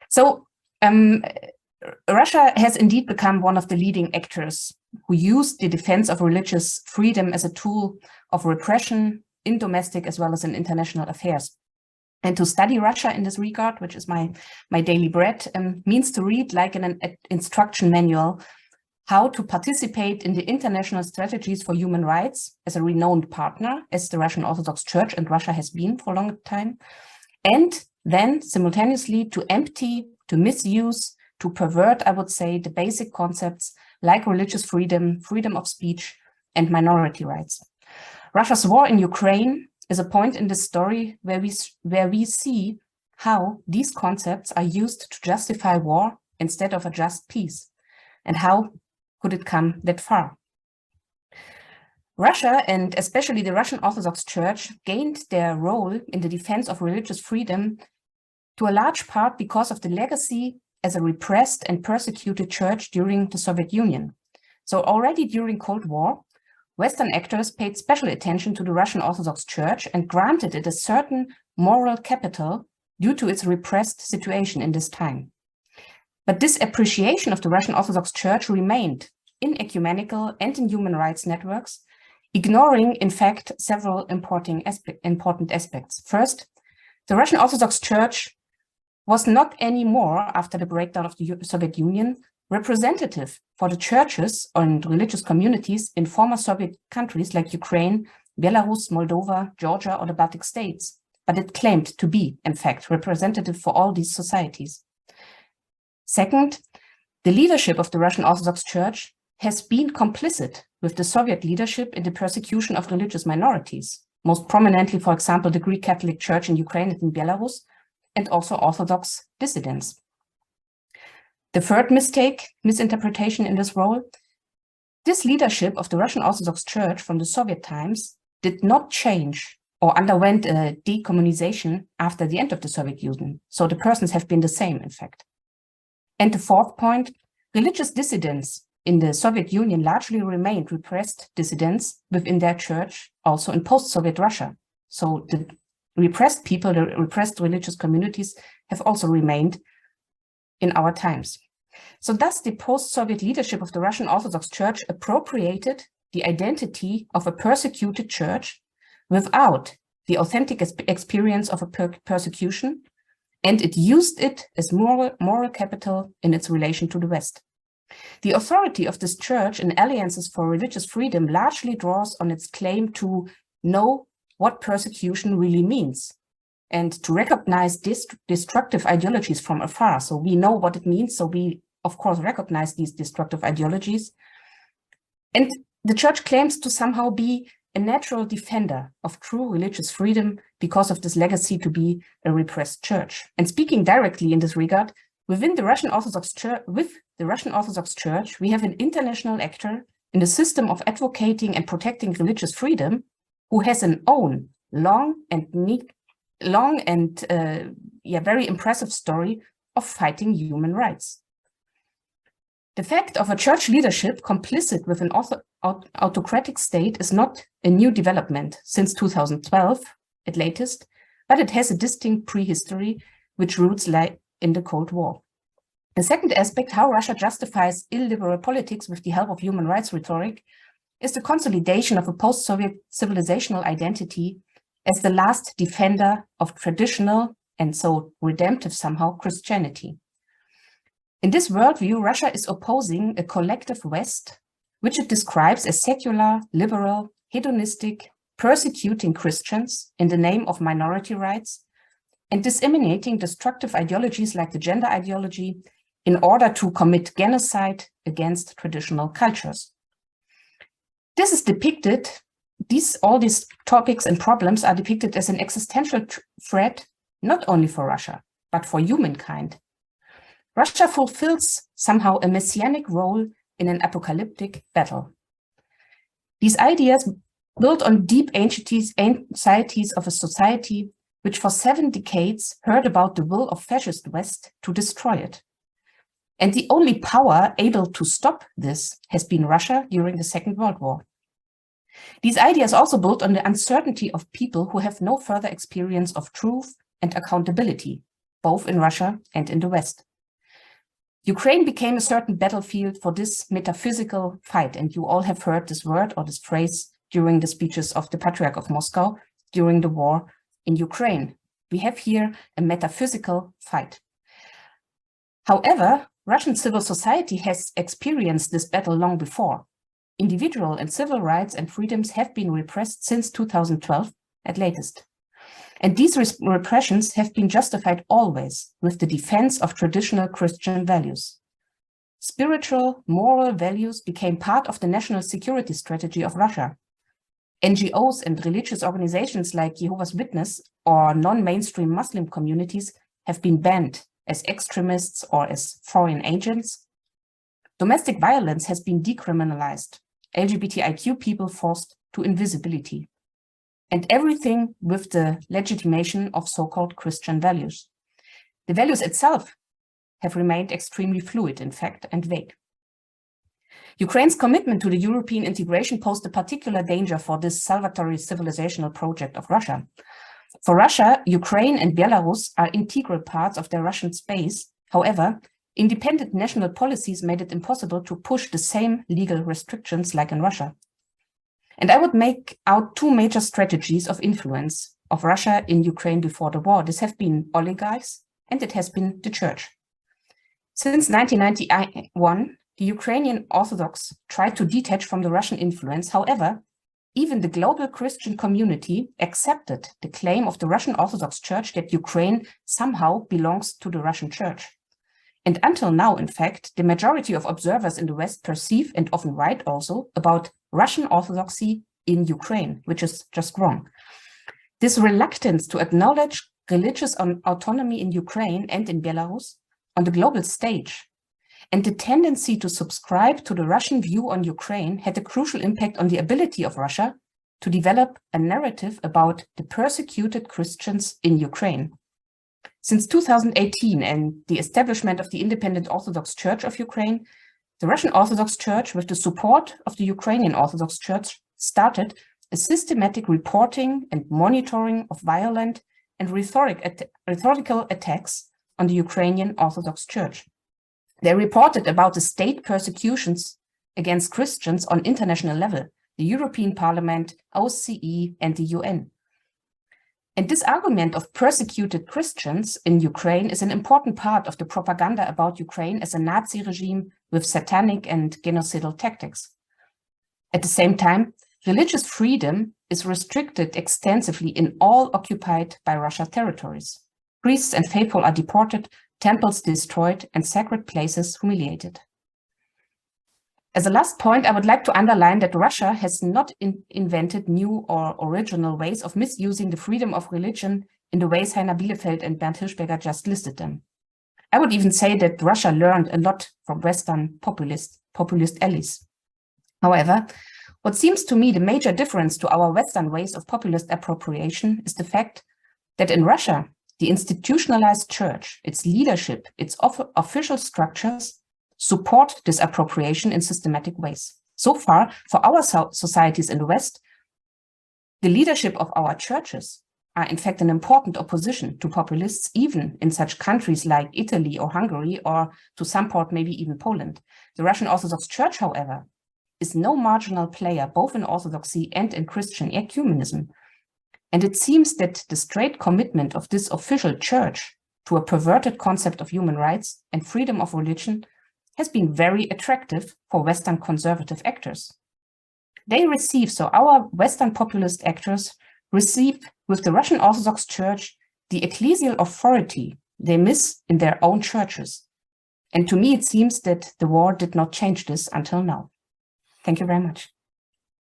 So Russia has indeed become one of the leading actors who used the defense of religious freedom as a tool of repression in domestic as well as in international affairs. And to study Russia in this regard, which is my daily bread, means to read like an instruction manual how to participate in the international strategies for human rights as a renowned partner, as the Russian Orthodox Church and Russia has been for a long time, and then simultaneously to empty, to misuse, to pervert, I would say, the basic concepts like religious freedom, freedom of speech, and minority rights. Russia's war in Ukraine is a point in this story where we see how these concepts are used to justify war instead of a just peace, and how could it come that far. Russia, and especially the Russian Orthodox Church, gained their role in the defense of religious freedom to a large part because of the legacy as a repressed and persecuted church during the Soviet Union. So already during Cold War, Western actors paid special attention to the Russian Orthodox Church and granted it a certain moral capital due to its repressed situation in this time. But this appreciation of the Russian Orthodox Church remained in ecumenical and in human rights networks, ignoring, in fact, several important aspects. First, the Russian Orthodox Church was not anymore, after the breakdown of the Soviet Union, representative for the churches and religious communities in former Soviet countries like Ukraine, Belarus, Moldova, Georgia, or the Baltic states, but it claimed to be, in fact, representative for all these societies. Second, the leadership of the Russian Orthodox Church has been complicit with the Soviet leadership in the persecution of religious minorities, most prominently, for example, the Greek Catholic Church in Ukraine and in Belarus, and also Orthodox dissidents. The third misinterpretation in this role, this leadership of the Russian Orthodox Church from the Soviet times did not change or underwent a decommunization after the end of the Soviet Union. So the persons have been the same, in fact. And the fourth point, religious dissidents in the Soviet Union largely remained repressed dissidents within their church, also in post-Soviet Russia. So the repressed people, the repressed religious communities have also remained in our times. So thus the post-Soviet leadership of the Russian Orthodox Church appropriated the identity of a persecuted church without the authentic experience of a persecution, and it used it as moral capital in its relation to the West. The authority of this church in alliances for religious freedom largely draws on its claim to know what persecution really means and to recognize destructive ideologies from afar. So we know what it means, so we, of course, recognize these destructive ideologies. And the church claims to somehow be a natural defender of true religious freedom because of this legacy to be a repressed church. And speaking directly in this regard, within the Russian Orthodox Church, we have an international actor in the system of advocating and protecting religious freedom who has an own long and very impressive story of fighting human rights. The fact of a church leadership complicit with an autocratic state is not a new development since 2012 at latest, but it has a distinct prehistory which roots lie in the Cold War. The second aspect, how Russia justifies illiberal politics with the help of human rights rhetoric, is the consolidation of a post-Soviet civilizational identity as the last defender of traditional and so redemptive somehow Christianity. In this worldview, Russia is opposing a collective West, which it describes as secular, liberal, hedonistic, persecuting Christians in the name of minority rights, and disseminating destructive ideologies like the gender ideology in order to commit genocide against traditional cultures. This is depicted, all these topics and problems are depicted as an existential threat, not only for Russia, but for humankind. Russia fulfills somehow a messianic role in an apocalyptic battle. These ideas build on deep anxieties of a society which for 7 decades heard about the will of fascist West to destroy it. And the only power able to stop this has been Russia during the Second World War. These ideas also build on the uncertainty of people who have no further experience of truth and accountability, both in Russia and in the West. Ukraine became a certain battlefield for this metaphysical fight, and you all have heard this word or this phrase during the speeches of the Patriarch of Moscow during the war in Ukraine. We have here a metaphysical fight. However, Russian civil society has experienced this battle long before. Individual and civil rights and freedoms have been repressed since 2012 at latest. And these repressions have been justified always with the defense of traditional Christian values. Spiritual, moral values became part of the national security strategy of Russia. NGOs and religious organizations like Jehovah's Witness or non-mainstream Muslim communities have been banned as extremists or as foreign agents. Domestic violence has been decriminalized. LGBTIQ people forced to invisibility. And everything with the legitimation of so-called Christian values. The values itself have remained extremely fluid, in fact, and vague. Ukraine's commitment to the European integration posed a particular danger for this salvatory civilizational project of Russia. For Russia, Ukraine and Belarus are integral parts of their Russian space. However, independent national policies made it impossible to push the same legal restrictions like in Russia. And I would make out two major strategies of influence of Russia in Ukraine before the war. This have been oligarchs and it has been the church. Since 1991, the Ukrainian Orthodox tried to detach from the Russian influence. However, even the global Christian community accepted the claim of the Russian Orthodox Church that Ukraine somehow belongs to the Russian Church. And until now, in fact, the majority of observers in the West perceive, and often write also, about Russian Orthodoxy in Ukraine, which is just wrong. This reluctance to acknowledge religious autonomy in Ukraine and in Belarus on the global stage, and the tendency to subscribe to the Russian view on Ukraine had a crucial impact on the ability of Russia to develop a narrative about the persecuted Christians in Ukraine. Since 2018 and the establishment of the Independent Orthodox Church of Ukraine, the Russian Orthodox Church, with the support of the Ukrainian Orthodox Church, started a systematic reporting and monitoring of violent and rhetorical attacks on the Ukrainian Orthodox Church. They reported about the state persecutions against Christians on international level, the European Parliament, OSCE, and the UN. And this argument of persecuted Christians in Ukraine is an important part of the propaganda about Ukraine as a Nazi regime with satanic and genocidal tactics. At the same time, religious freedom is restricted extensively in all occupied by Russia territories. Priests and faithful are deported, temples destroyed, and sacred places humiliated. As a last point, I would like to underline that Russia has not invented new or original ways of misusing the freedom of religion in the ways Heiner Bielefeld and Bernd Hirschberger just listed them. I would even say that Russia learned a lot from Western populist allies. However, what seems to me the major difference to our Western ways of populist appropriation is the fact that in Russia, the institutionalized church, its leadership, its official structures support this appropriation in systematic ways. So far, for our societies in the West, the leadership of our churches are in fact an important opposition to populists, even in such countries like Italy or Hungary, or to some part maybe even Poland. The Russian Orthodox Church, however, is no marginal player both in Orthodoxy and in Christian ecumenism. And it seems that the straight commitment of this official church to a perverted concept of human rights and freedom of religion has been very attractive for Western conservative actors. So our Western populist actors receive with the Russian Orthodox Church the ecclesial authority they miss in their own churches. And to me, it seems that the war did not change this until now. Thank you very much.